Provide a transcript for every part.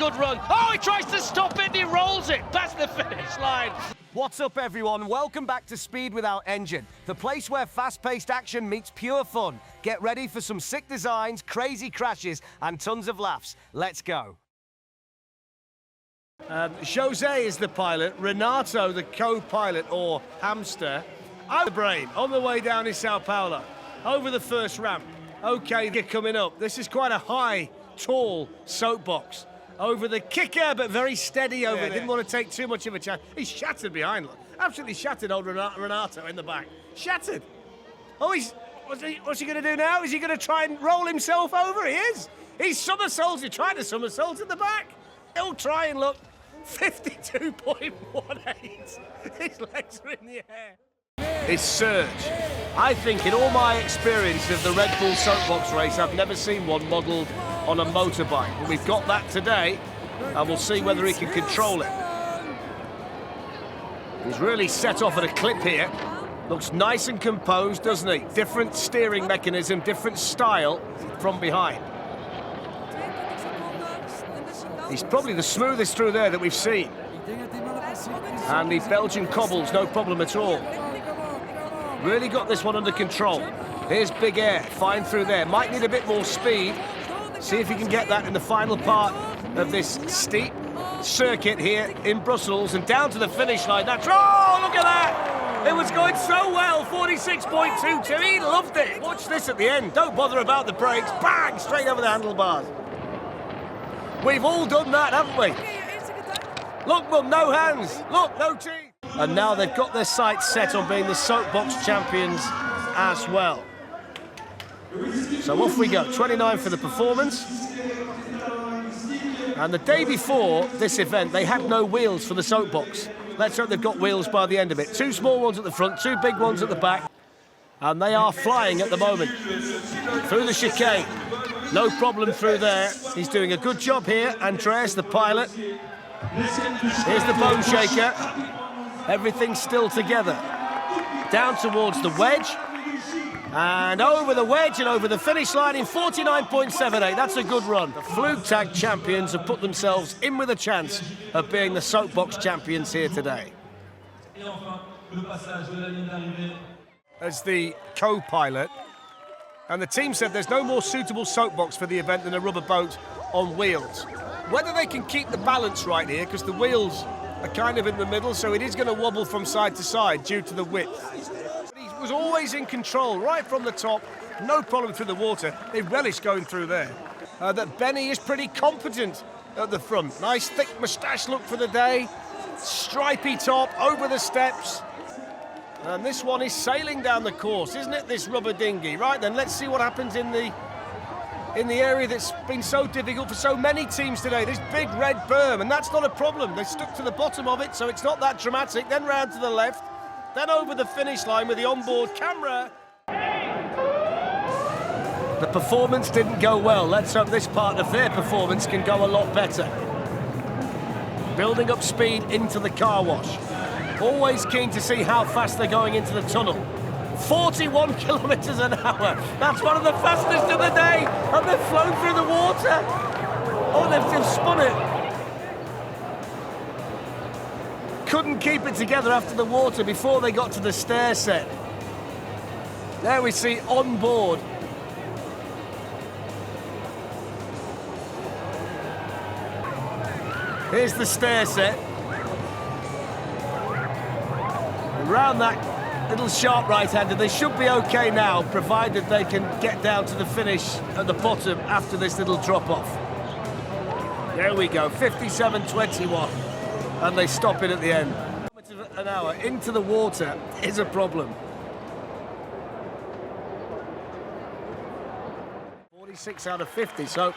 good run. Oh, he tries to stop it and he rolls it past the finish line. What's up, everyone? Welcome back to Speed Without Engine, the place where fast-paced action meets pure fun. Get ready for some sick designs, crazy crashes, and tons of laughs. Let's go. Jose is the pilot, Renato the co-pilot, or hamster. I'm the brain, on the way down in Sao Paulo, over the first ramp. Okay, they're coming up. This is quite a high, tall soapbox. Over the kicker, but very steady over there. Didn't want to take too much of a chance. He's shattered behind. Look. Absolutely shattered, old Renato in the back. Shattered. Oh, what's he going to do now? Is he going to try and roll himself over? He is. He's somersaults. He's trying to somersault in the back. He'll try and look. 52.18. His legs are in the air. It's Serge. I think in all my experience of the Red Bull soapbox race, I've never seen one modelled on a motorbike. But we've got that today, and we'll see whether he can control it. He's really set off at a clip here. Looks nice and composed, doesn't he? Different steering mechanism, different style from behind. He's probably the smoothest through there that we've seen. And the Belgian cobbles, no problem at all. Really got this one under control. Here's Big Air, fine through there. Might need a bit more speed. See if he can get that in the final part of this steep circuit here in Brussels. And down to the finish line. That's, oh, look at that! It was going so well, 46.22. He loved it. Watch this at the end. Don't bother about the brakes. Bang! Straight over the handlebars. We've all done that, haven't we? Look, Mum, no hands. Look, no teeth. And now they've got their sights set on being the soapbox champions as well. So off we go. 29 for the performance. And the day before this event, they had no wheels for the soapbox. Let's hope they've got wheels by the end of it. 2 small ones at the front, 2 big ones at the back. And they are flying at the moment. Through the chicane. No problem through there. He's doing a good job here. Andreas, the pilot. Here's the bone shaker. Everything's still together. Down towards the wedge. And over the wedge and over the finish line in 49.78. That's a good run. The Flug Tag champions have put themselves in with a chance of being the soapbox champions here today. As the co-pilot, and the team said there's no more suitable soapbox for the event than a rubber boat on wheels. Whether they can keep the balance right here, because the wheels are kind of in the middle, so it is going to wobble from side to side due to the width. He was always in control, right from the top, no problem through the water. They relish going through there. That Benny is pretty competent at the front. Nice thick moustache look for the day. Stripy top, over the steps. And this one is sailing down the course, isn't it, this rubber dinghy? Right then, let's see what happens in the area that's been so difficult for so many teams today, this big red berm, and that's not a problem. They stuck to the bottom of it, so it's not that dramatic. Then round to the left, then over the finish line with the onboard camera. The performance didn't go well. Let's hope this part of their performance can go a lot better. Building up speed into the car wash. Always keen to see how fast they're going into the tunnel. 41 kilometers an hour. That's one of the fastest of the day. And they've flown through the water. Oh, they've spun it. Couldn't keep it together after the water before they got to the stair set. There we see on board. Here's the stair set. Around that little sharp right-hander, they should be okay now, provided they can get down to the finish at the bottom after this little drop-off. There we go, 57.21, and they stop it at the end. An hour into the water is a problem. 46 out of 50, so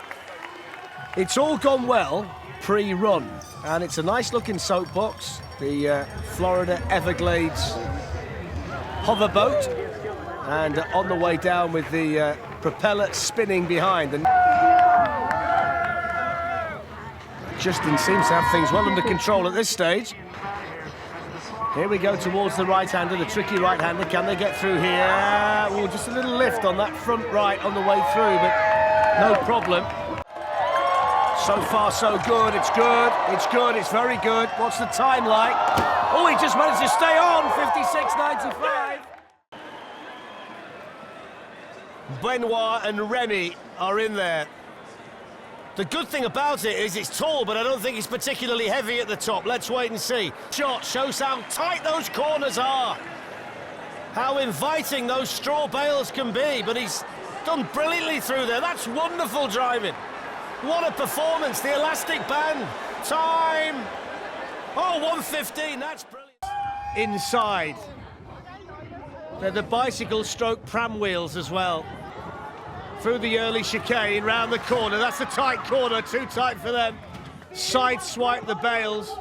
it's all gone well pre-run, and it's a nice-looking soapbox. The Florida Everglades hoverboat, and on the way down with the propeller spinning behind. And Justin seems to have things well under control at this stage. Here we go towards the right-hander, the tricky right-hander. Can they get through here? Oh, just a little lift on that front right on the way through, but no problem. So far, so good. It's good. It's good. It's very good. What's the time like? Oh, he just managed to stay on. 56.95. Benoit and Remy are in there. The good thing about it is it's tall, but I don't think it's particularly heavy at the top. Let's wait and see. Shot shows how tight those corners are. How inviting those straw bales can be, but he's done brilliantly through there. That's wonderful driving. What a performance, the elastic band. Time. Oh, 1:15, that's brilliant. Inside. They're the bicycle stroke pram wheels as well. Through the early chicane, round the corner. That's a tight corner, too tight for them. Side swipe the bales.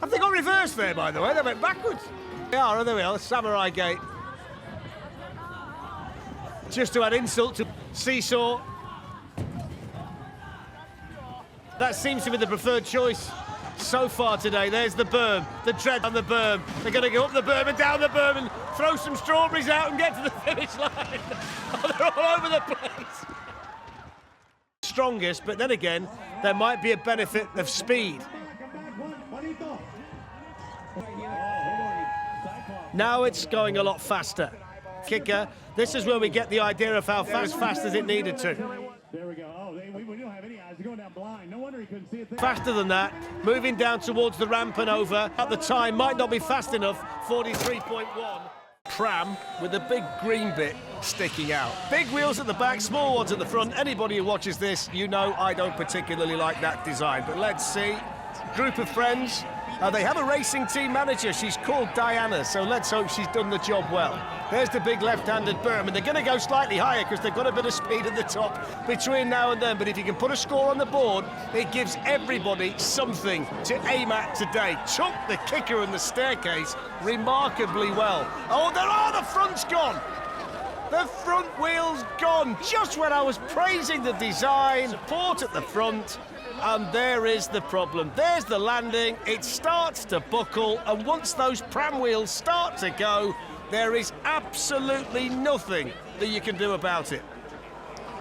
Have they got reverse there, by the way? They went backwards. They are, there we are, Samurai Gate. Just to add insult to Seesaw. That seems to be the preferred choice so far today. There's the berm, the tread on the berm. They're going to go up the berm and down the berm and throw some strawberries out and get to the finish line. Oh, they're all over the place. Strongest, but then again, there might be a benefit of speed. Now it's going a lot faster. Kicker, this is where we get the idea of how fast as it needed to. There we go. Oh, we don't have any eyes. They're going down blind. No wonder he couldn't see it. Faster than that, moving down towards the ramp and over. At the time, might not be fast enough, 43.1. Pram with a big green bit sticking out. Big wheels at the back, small ones at the front. Anybody who watches this, you know I don't particularly like that design. But let's see. Group of friends. They have a racing team manager. She's called Diana, so let's hope she's done the job well. There's the big left-handed berm, and they're going to go slightly higher because they've got a bit of speed at the top between now and then. But if you can put a score on the board, it gives everybody something to aim at today. Took the kicker and the staircase remarkably well. Oh, the front's gone. The front wheel's gone. Just when I was praising the design, support at the front. And there is the problem. There's the landing. It starts to buckle, and once those pram wheels start to go, there is absolutely nothing that you can do about it.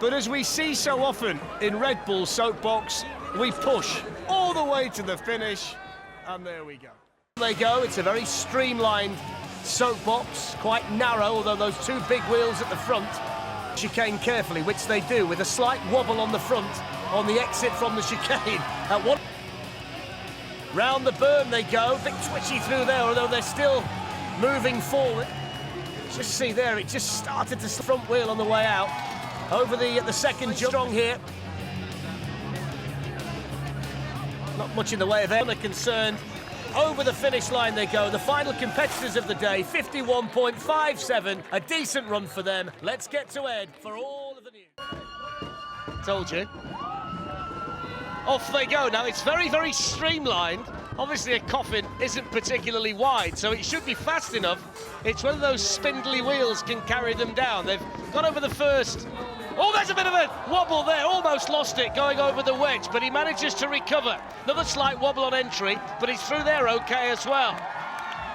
But as we see so often in Red Bull Soapbox, we push all the way to the finish, and there we go. There they go. It's a very streamlined Soapbox, quite narrow, although those two big wheels at the front chicane carefully, which they do with a slight wobble on the front on the exit from the chicane. At one round the berm they go, a bit twitchy through there, although they're still moving forward. Just see there, it just started to front wheel on the way out. Over the second jump, strong here. Not much in the way of air, they're concerned. Over the finish line they go. The final competitors of the day, 51.57. A decent run for them. Let's get to Ed for all of the news. Told you. Off they go. Now, it's very, very streamlined. Obviously, a coffin isn't particularly wide, so it should be fast enough. It's whether those spindly wheels can carry them down. They've got over the first. Oh, there's a bit of a wobble there. Almost lost it going over the wedge, but he manages to recover. Another slight wobble on entry, but he's through there okay as well.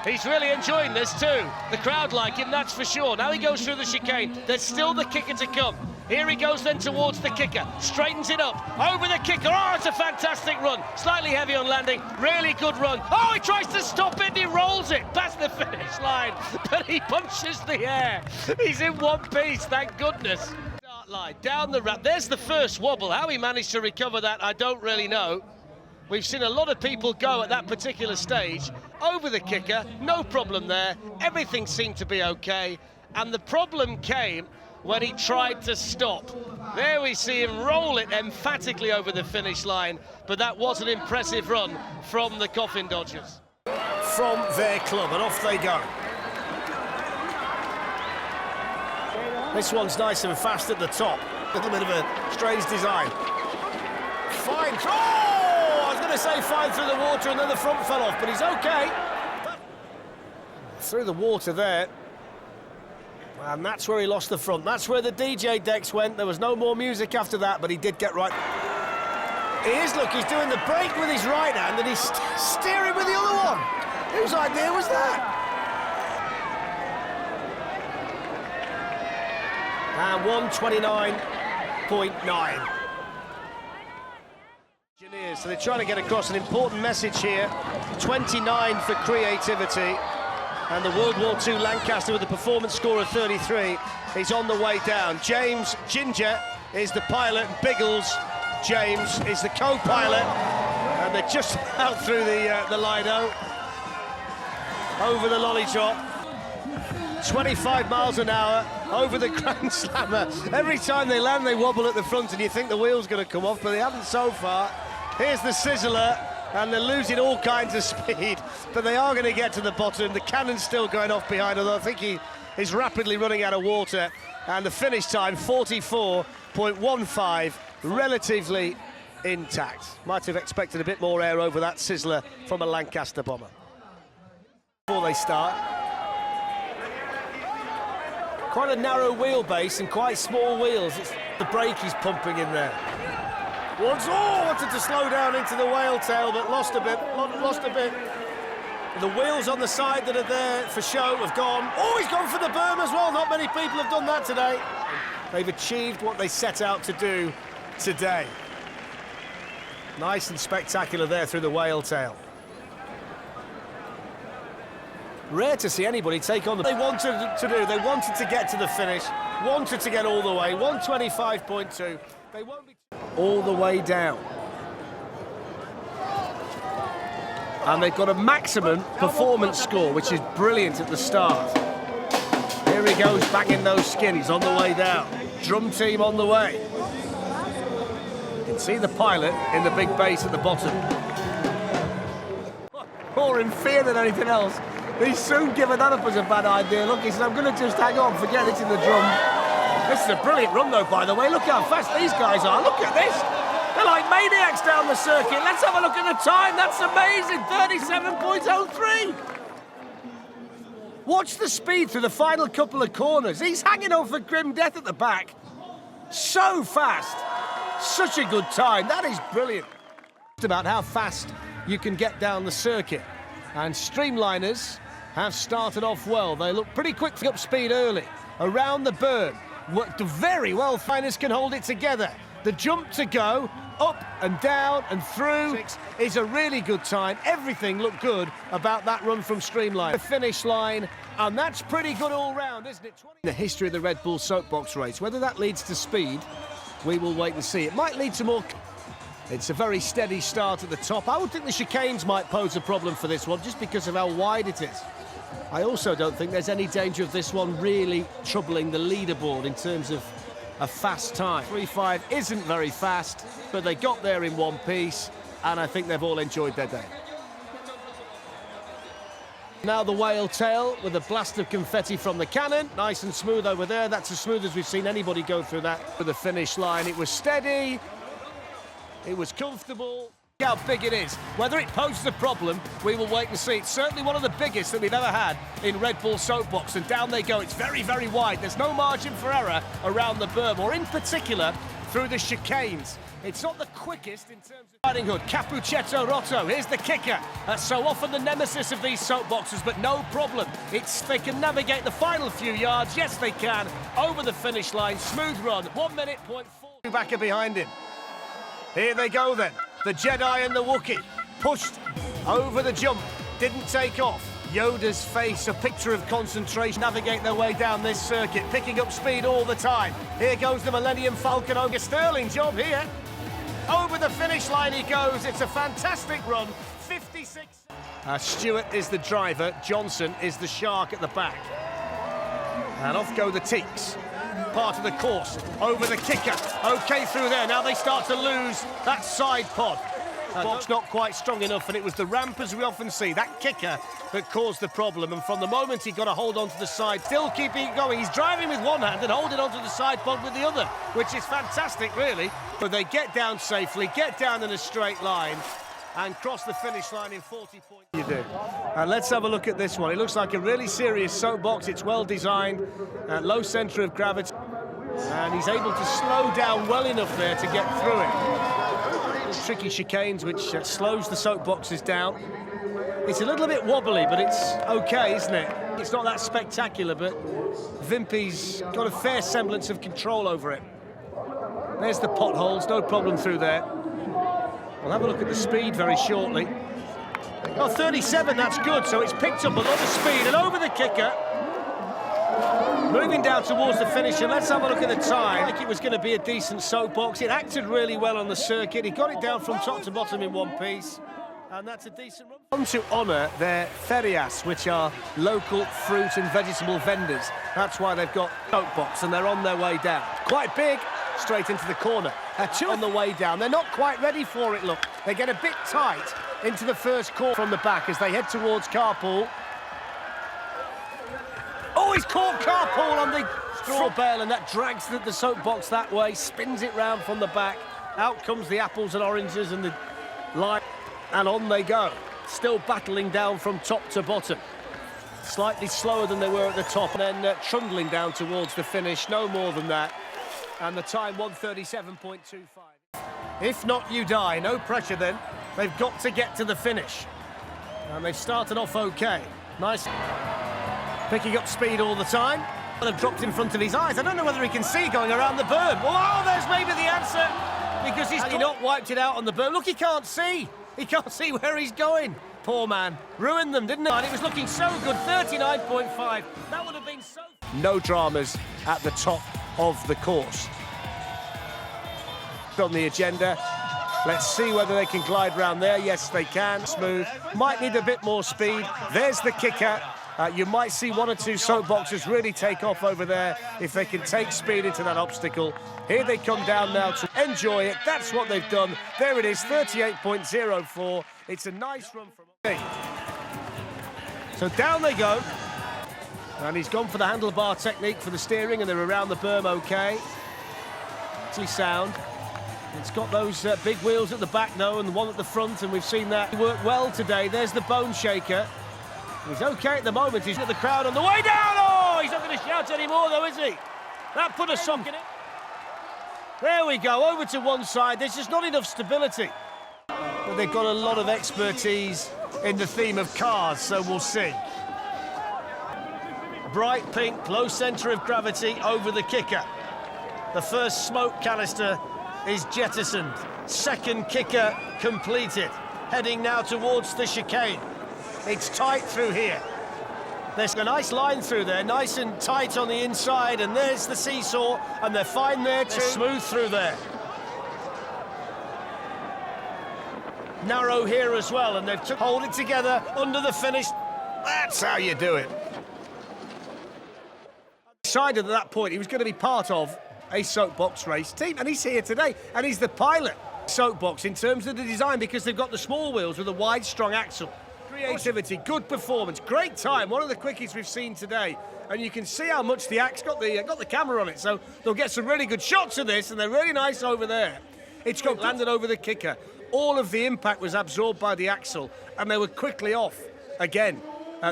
He's really enjoying this too. The crowd like him, that's for sure. Now he goes through the chicane. There's still the kicker to come. Here he goes then towards the kicker. Straightens it up. Over the kicker. Oh, it's a fantastic run. Slightly heavy on landing. Really good run. Oh, he tries to stop it and he rolls it past the finish line. But he punches the air. He's in one piece, thank goodness. Start line, down the ramp. There's the first wobble. How he managed to recover that, I don't really know. We've seen a lot of people go at that particular stage. Over the kicker, no problem there. Everything seemed to be okay. And the problem came when he tried to stop. There we see him roll it emphatically over the finish line, but that was an impressive run from the Coffin Dodgers. From their club, and off they go. This one's nice and fast at the top. A little bit of a strange design. Fine. Oh! I was going to say fine through the water, and then the front fell off, but he's okay. Through the water there. And that's where he lost the front. That's where the DJ decks went. There was no more music after that, but he did get right. He is, look, he's doing the brake with his right hand and he's steering with the other one. Whose idea was that? And 129.9. years. So they're trying to get across an important message here. 29 for creativity. And the World War II Lancaster with a performance score of 33 is on the way down. James Ginger is the pilot, Biggles James is the co-pilot, and they're just out through the Lido, over the lollipop. 25 miles an hour over the Grand Slammer. Every time they land, they wobble at the front, and you think the wheel's going to come off, but they haven't so far. Here's the Sizzler, and they're losing all kinds of speed, but they are going to get to the bottom. The Cannon's still going off behind, although I think he is rapidly running out of water. And the finish time, 44.15, relatively intact. Might have expected a bit more air over that Sizzler from a Lancaster bomber. Before they start. Quite a narrow wheelbase and quite small wheels. The brake is pumping in there. Wanted to slow down into the whale tail, but lost a bit. The wheels on the side that are there for show have gone. Oh, he's gone for the berm as well. Not many people have done that today. They've achieved what they set out to do today. Nice and spectacular there through the whale tail. Rare to see anybody take on the... They wanted to do. They wanted to get to the finish, wanted to get all the way. 125.2. They won't be all the way down. And they've got a maximum performance score, which is brilliant at the start. Here he goes, banging those skins on the way down. Drum team on the way. You can see the pilot in the big base at the bottom. More in fear than anything else. He's soon given that up as a bad idea. Look, he said, I'm going to just hang on, forget it's in the drum. This is a brilliant run, though, by the way. Look how fast these guys are. Look at this. They're like maniacs down the circuit. Let's have a look at the time. That's amazing. 37.03. Watch the speed through the final couple of corners. He's hanging on for grim death at the back. So fast. Such a good time. That is brilliant. About how fast you can get down the circuit. And Streamliners have started off well. They look pretty quick up speed early. Around the berm. Worked very well. Finers can hold it together. The jump to go, up and down and through, is a really good time. Everything looked good about that run from Streamline. The finish line, and that's pretty good all round, isn't it? The history of the Red Bull Soapbox race, whether that leads to speed, we will wait and see. It might lead to more... It's a very steady start at the top. I would think the chicanes might pose a problem for this one, just because of how wide it is. I also don't think there's any danger of this one really troubling the leaderboard in terms of a fast time. 3.5 isn't very fast, but they got there in one piece, and I think they've all enjoyed their day. Now the whale tail with a blast of confetti from the cannon. Nice and smooth over there. That's as smooth as we've seen anybody go through that. For the finish line, it was steady, it was comfortable. How big it is. Whether it poses a problem, we will wait and see. It's certainly one of the biggest that we've ever had in Red Bull Soapbox, and down they go. It's very, very wide. There's no margin for error around the berm, or in particular through the chicanes. It's not the quickest in terms of riding hood. Cappuccetto Rotto, here's the kicker. That's so often the nemesis of these soapboxes, but no problem. They can navigate the final few yards. Yes, they can. Over the finish line, smooth run. 1 minute, 0.4. Backer behind him. Here they go then. The Jedi and the Wookiee pushed over the jump, didn't take off. Yoda's face, a picture of concentration, navigate their way down this circuit, picking up speed all the time. Here goes the Millennium Falcon. A sterling job here. Over the finish line he goes. It's a fantastic run. 56. Stewart is the driver. Johnson is the shark at the back. And off go the Tekes. Part of the course, over the kicker, okay through there. Now they start to lose that side pod. Box not quite strong enough, and it was the ramp, as we often see, that kicker that caused the problem. And from the moment he got a hold onto the side, still keeping it going. He's driving with one hand and holding onto the side pod with the other, which is fantastic, really. But they get down safely, get down in a straight line, and cross the finish line in 40 points. You do. And let's have a look at this one. It looks like a really serious soapbox. It's well designed, low centre of gravity, and he's able to slow down well enough there to get through it. Tricky chicanes, which slows the soapboxes down. It's a little bit wobbly, but it's okay, isn't it? It's not that spectacular, but Vimpy's got a fair semblance of control over it. There's the potholes, no problem through there. We'll have a look at the speed very shortly. Oh, 37, that's good. So it's picked up a lot of speed and over the kicker. Moving down towards the finish, and let's have a look at the time. I think it was going to be a decent Soapbox. It acted really well on the circuit. He got it down from top to bottom in one piece, and that's a decent run. On to honour their ferias, which are local fruit and vegetable vendors. That's why they've got Soapbox, and they're on their way down. Quite big, straight into the corner. Two on the way down. They're not quite ready for it, look. They get a bit tight into the first corner from the back as they head towards carpool. Oh, he's caught carpool on the straw bale, and that drags the Soapbox that way, spins it round from the back. Out comes the apples and oranges and the lime, and on they go. Still battling down from top to bottom. Slightly slower than they were at the top, and then trundling down towards the finish, no more than that. And the time, 1:37.25. If not, you die. No pressure then. They've got to get to the finish. And they've started off okay. Nice. Picking up speed all the time. They've dropped in front of his eyes. I don't know whether he can see going around the berm. Oh, there's maybe the answer. Because he's not wiped it out on the berm. Look, he can't see. He can't see where he's going. Poor man. Ruined them, didn't it? And it was looking so good. 39.5. That would have been so... No dramas at the top of the course. On the agenda. Let's see whether they can glide round there. Yes, they can. Smooth. Might need a bit more speed. There's the kicker. You might see one or two Soapboxes really take off over there if they can take speed into that obstacle. Here they come down now to enjoy it. That's what they've done. There it is, 38.04. It's a nice run from... So down they go. And he's gone for the handlebar technique for the steering, and they're around the berm okay. It's sound. It's got those big wheels at the back, though, and the one at the front, and we've seen that work well today. There's the bone shaker. He's okay at the moment. He's got the crowd on the way down. Oh, he's not going to shout anymore, though, is he? That put a sock in it. There we go, over to one side. There's just not enough stability. But they've got a lot of expertise in the theme of cars, so we'll see. Bright pink, low centre of gravity over the kicker. The first smoke canister is jettisoned. Second kicker completed. Heading now towards the chicane. It's tight through here. There's a nice line through there, nice and tight on the inside, and there's the seesaw, and they're fine there too. They're smooth through there. Narrow here as well, and they've hold it together under the finish. That's how you do it. Decided at that point he was going to be part of a Soapbox race team, and he's here today, and he's the pilot. Soapbox in terms of the design, because they've got the small wheels with a wide, strong axle. Creativity, good performance, great time, one of the quickies we've seen today, and you can see how much the axe got the camera on it, so they'll get some really good shots of this, and they're really nice over there. It's got landed over the kicker. All of the impact was absorbed by the axle, and they were quickly off again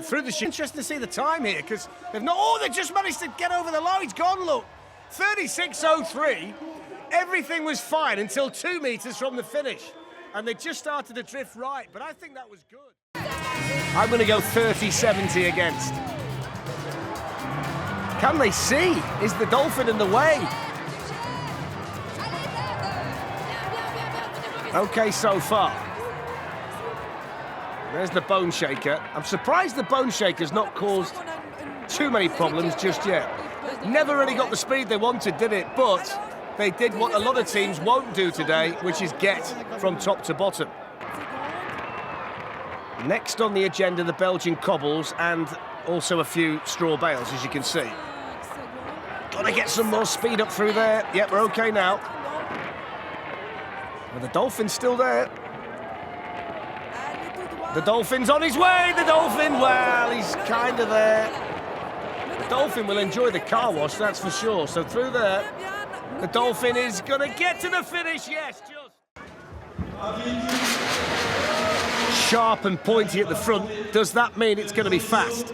through the ship. Interesting to see the time here, because they've not. Oh, they just managed to get over the line. It's gone. Look, 36.03. Everything was fine until 2 meters from the finish, and they just started to drift right. But I think that was good. I'm going to go 30.70 against. Can they see? Is the Dolphin in the way? Okay, so far. There's the bone shaker. I'm surprised the bone shaker's not caused too many problems just yet. Never really got the speed they wanted, did it? But they did what a lot of teams won't do today, which is get from top to bottom. Next on the agenda, the Belgian cobbles and also a few straw bales, as you can see. Got to get some more speed up through there. Yep, we're okay now. Well, the Dolphin's still there. The Dolphin's on his way. The Dolphin, well, he's kind of there. The Dolphin will enjoy the car wash, that's for sure. So through there, the Dolphin is going to get to the finish. Yes, just. Sharp and pointy at the front. Does that mean it's going to be fast?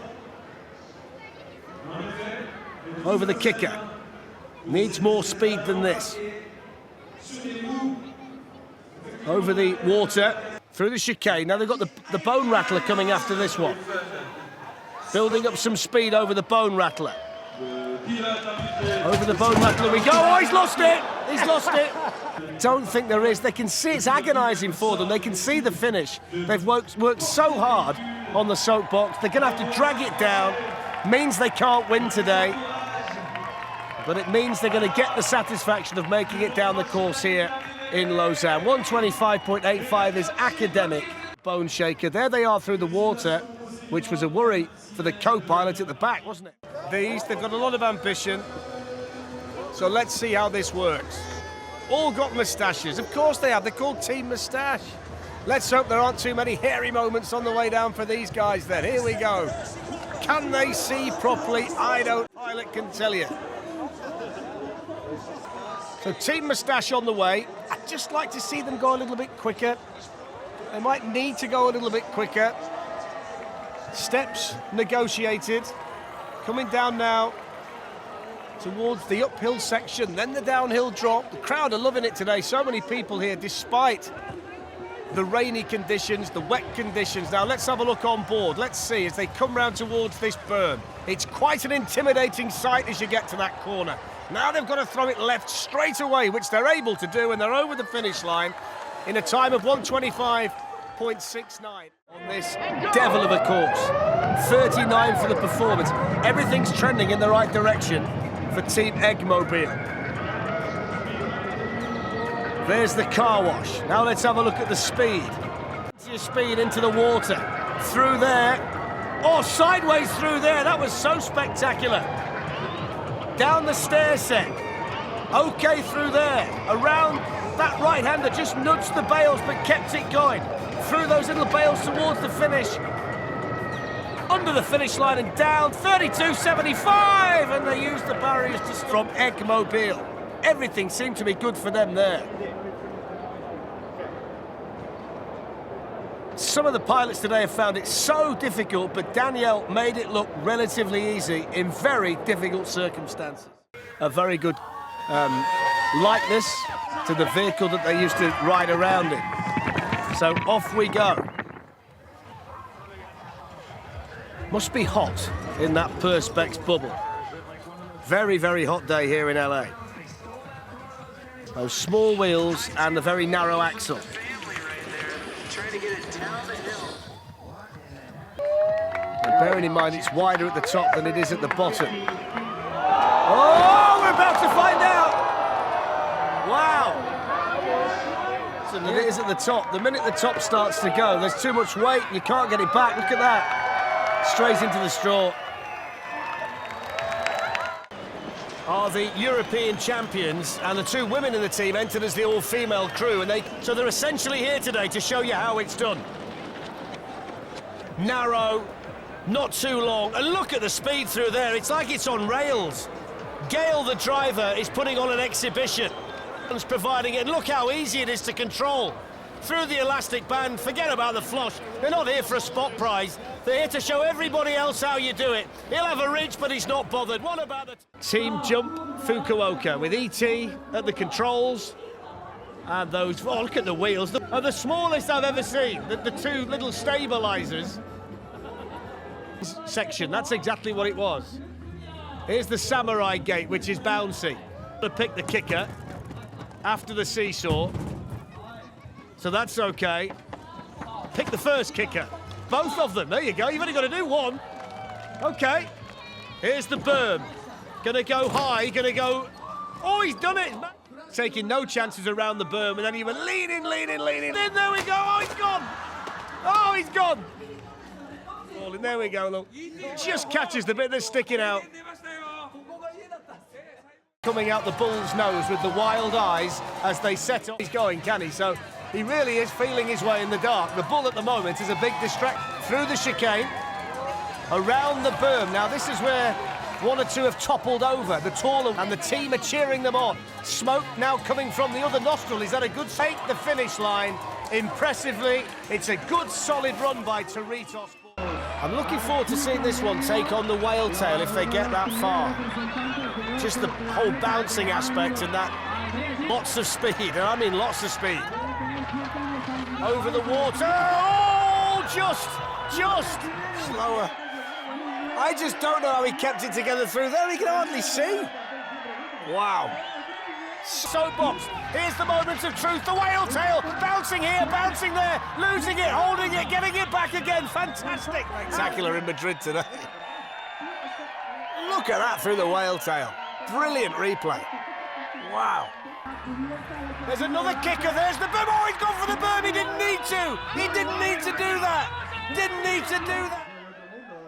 Over the kicker. Needs more speed than this. Over the water, through the chicane. Now they've got the bone rattler coming after this one. Building up some speed over the bone rattler. Over the bone rattler we go. Oh, he's lost it! He's lost it. Don't think there is. They can see it's agonising for them. They can see the finish. They've worked so hard on the soapbox. They're going to have to drag it down. Means they can't win today. But it means they're going to get the satisfaction of making it down the course here in Lausanne. 125.85 is academic. Bone shaker. There they are through the water, which was a worry for the co-pilot at the back, wasn't it? They've got a lot of ambition. So let's see how this works. All got moustaches. Of course they have. They're called Team Moustache. Let's hope there aren't too many hairy moments on the way down for these guys then. Here we go. Can they see properly? I don't. Pilot can tell you. So Team Moustache on the way. I'd just like to see them go a little bit quicker. They might need to go a little bit quicker. Steps negotiated. Coming down now towards the uphill section, then the downhill drop. The crowd are loving it today. So many people here, despite the rainy conditions, the wet conditions. Now let's have a look on board. Let's see as they come round towards this berm. It's quite an intimidating sight as you get to that corner. Now they've got to throw it left straight away, which they're able to do, and they're over the finish line in a time of 125.69 on this devil of a course. 39 for the performance. Everything's trending in the right direction for Team Y.E.G Mobile. There's the car wash. Now let's have a look at the speed. Your speed into the water. Through there. Oh, sideways through there. That was so spectacular. Down the stair set. Okay through there. Around that right-hander, just nudged the bales but kept it going. Through those little bales towards the finish. Under the finish line and down. 32.75, and they used the barriers to stop from Y.E.G Mobile. Everything seemed to be good for them there. Some of the pilots today have found it so difficult, but Danielle made it look relatively easy in very difficult circumstances. A very good likeness to the vehicle that they used to ride around in. So off we go. Must be hot in that Perspex bubble. Very, very hot day here in LA. Those small wheels and the very narrow axle. And bearing in mind it's wider at the top than it is at the bottom. Oh, we're about to find out! Wow! So it is at the top. The minute the top starts to go, there's too much weight, you can't get it back. Look at that. Straight into the straw. Are the European champions, and the two women in the team entered as the all-female crew, and so they're essentially here today to show you how it's done. Narrow, not too long, and look at the speed through there. It's like it's on rails. Gail, the driver, is putting on an exhibition. He's providing it, and look how easy it is to control. Through the elastic band, forget about the floss. They're not here for a spot prize. They're here to show everybody else how you do it. He'll have a ridge, but he's not bothered. What about the Team Jump Fukuoka with E.T. at the controls? And those, oh, look at the wheels. They're the smallest I've ever seen. The two little stabilizers. Section, that's exactly what it was. Here's the samurai gate, which is bouncy. To pick the kicker after the seesaw. So that's okay. Pick the first kicker. Both of them. There you go. You've only got to do one. Okay. Here's the berm. Gonna go high. Gonna go. Oh, he's done it. Taking no chances around the berm, and then he was leaning. Then there we go. Oh, he's gone. Oh, he's gone. Falling. There we go. Look. Just catches the bit that's sticking out. Coming out the bull's nose with the wild eyes as they set up. He's going, can he? So he really is feeling his way in the dark. The bull at the moment is a big distraction. Through the chicane, around the berm. Now this is where one or two have toppled over, the taller, and the team are cheering them on. Smoke now coming from the other nostril. Is that a good take the finish line impressively? It's a good solid run by Toritos. I'm looking forward to seeing this one take on the whale tail if they get that far. Just the whole bouncing aspect and that lots of speed, and I mean lots of speed. Over the water, oh, just slower. I just don't know how he kept it together through there. He can hardly see. Wow. Soapbox, here's the moment of truth, the whale tail, bouncing here, bouncing there, losing it, holding it, getting it back again, fantastic. Spectacular in Madrid today. Look at that through the whale tail, brilliant replay. Wow. There's another kicker, there's the boom, oh, he's gone for the boom, he didn't need to do that,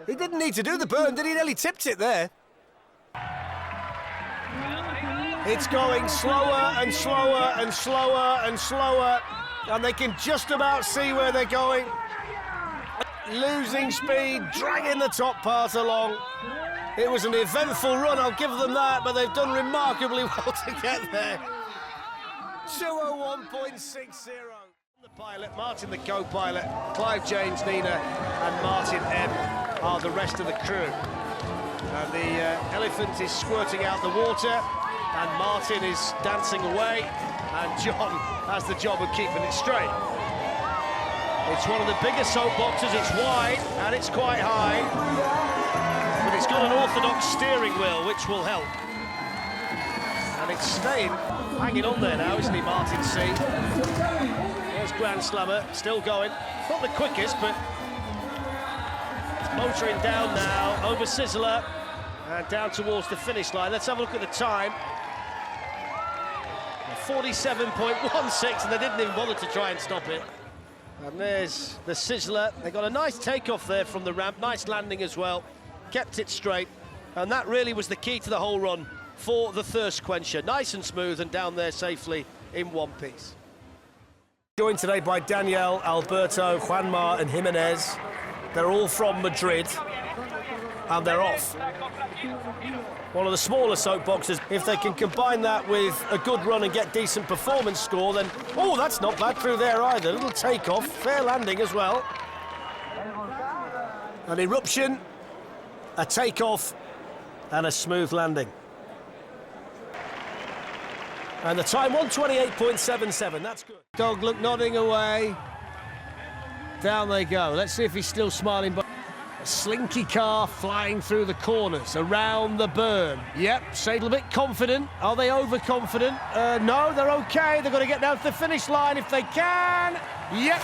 He didn't need to do the burn, did he? Nearly tipped it there. It's going slower and slower and slower and slower, and they can just about see where they're going. Losing speed, dragging the top part along. It was an eventful run, I'll give them that, but they've done remarkably well to get there. 201.60. The pilot, Martin the co-pilot, Clive James, Nina, and Martin M are the rest of the crew. And the elephant is squirting out the water, and Martin is dancing away, and John has the job of keeping it straight. It's one of the biggest soapboxes, it's wide, and it's quite high, but it's got an orthodox steering wheel, which will help. And it's staying, hanging on there now, isn't he, Martin C? There's Grand Slammer, still going. Not the quickest, but it's motoring down now, over Sizzler, and down towards the finish line. Let's have a look at the time. 47.16, and they didn't even bother to try and stop it. And there's the Sizzler. They got a nice takeoff there from the ramp, nice landing as well, kept it straight, and that really was the key to the whole run for the thirst quencher. Nice and smooth and down there safely in one piece. Joined today by Daniel, Alberto, Juanma and Jimenez. They're all from Madrid, and they're off. One of the smaller soapboxes. If they can combine that with a good run and get decent performance score, then, oh, that's not bad through there either. Little takeoff, fair landing as well. An eruption, a takeoff, and a smooth landing. And the time, 128.77, that's good. Dog look nodding away. Down they go. Let's see if he's still smiling. A slinky car flying through the corners, around the berm. Yep, say a little bit confident. Are they overconfident? No, they're okay. They've got to get down to the finish line if they can. Yep,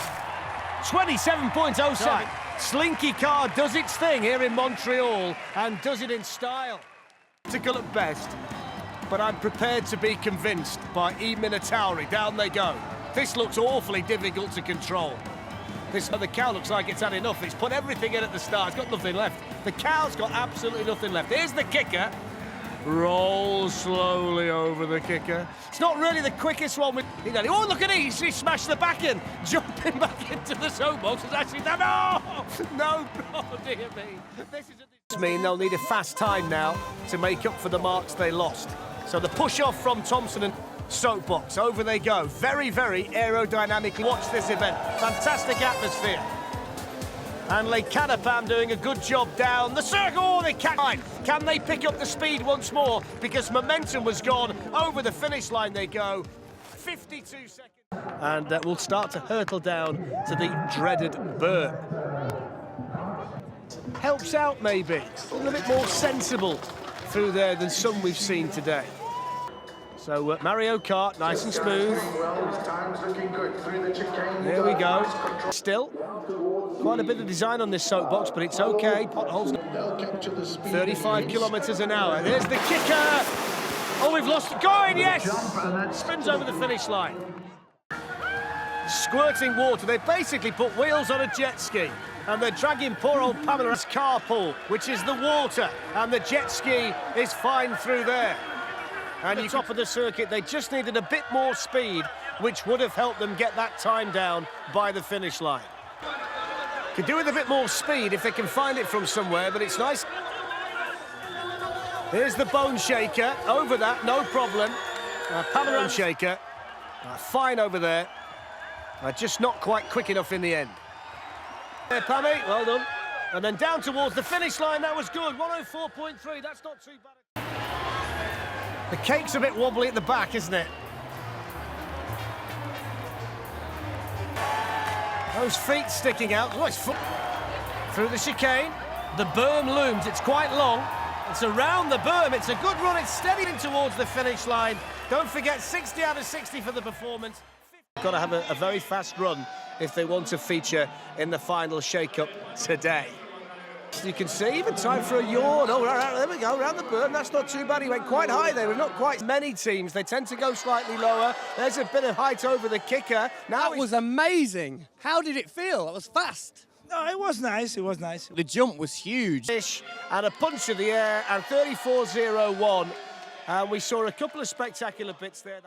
27.07. Slinky car does its thing here in Montreal and does it in style. Tactical at best, but I'm prepared to be convinced by E. Minatauri. Down they go. This looks awfully difficult to control. The cow looks like it's had enough. It's put everything in at the start. It's got nothing left. The cow's got absolutely nothing left. Here's the kicker. Roll slowly over the kicker. It's not really the quickest one. Oh, look at it. He smashed the back end. Jumping back into the soapbox. It's actually done. No, oh, dear me. This mean they'll need a fast time now to make up for the marks they lost. So the push-off from Thompson and Soapbox, over they go. Very, very aerodynamically. Watch this event. Fantastic atmosphere. And PINATEAM doing a good job down the circle. Oh, they can't. Can they pick up the speed once more? Because momentum was gone. Over the finish line they go. 52 seconds. And we'll start to hurtle down to the dreaded berm. Helps out, maybe. A little bit more sensible through there than some we've seen today. So Mario Kart, nice and smooth. There we go. Still, quite a bit of design on this soapbox, but it's okay. Potholes. 35 kilometres an hour. There's the kicker. Oh, we've lost it. Going, yes! Spins over the finish line. Squirting water. They've basically put wheels on a jet ski, and they're dragging poor old Pamela's carpool, which is the water, and the jet ski is fine through there. And at the top of the circuit, they just needed a bit more speed, which would have helped them get that time down by the finish line. Could do with a bit more speed if they can find it from somewhere, but it's nice. Here's the bone shaker. Over that, no problem. Bone shaker. Fine over there. Just not quite quick enough in the end. There, Pammy, well done. And then down towards the finish line, that was good. 104.3, that's not too bad. The cake's a bit wobbly at the back, isn't it? Those feet sticking out. Oh, it's through the chicane. The berm looms. It's quite long. It's around the berm. It's a good run. It's steadying towards the finish line. Don't forget, 60 out of 60 for the performance. Got to have a very fast run if they want to feature in the final shake-up today. You can see even time for a yawn. Oh, there we go, around the berm. That's not too bad. He went quite high there. We're not quite many teams. They tend to go slightly lower. There's a bit of height over the kicker. Now that was amazing. How did it feel? That was fast. No, it was nice. It was nice. The jump was huge. And a punch of the air and 34.01. And we saw a couple of spectacular bits there.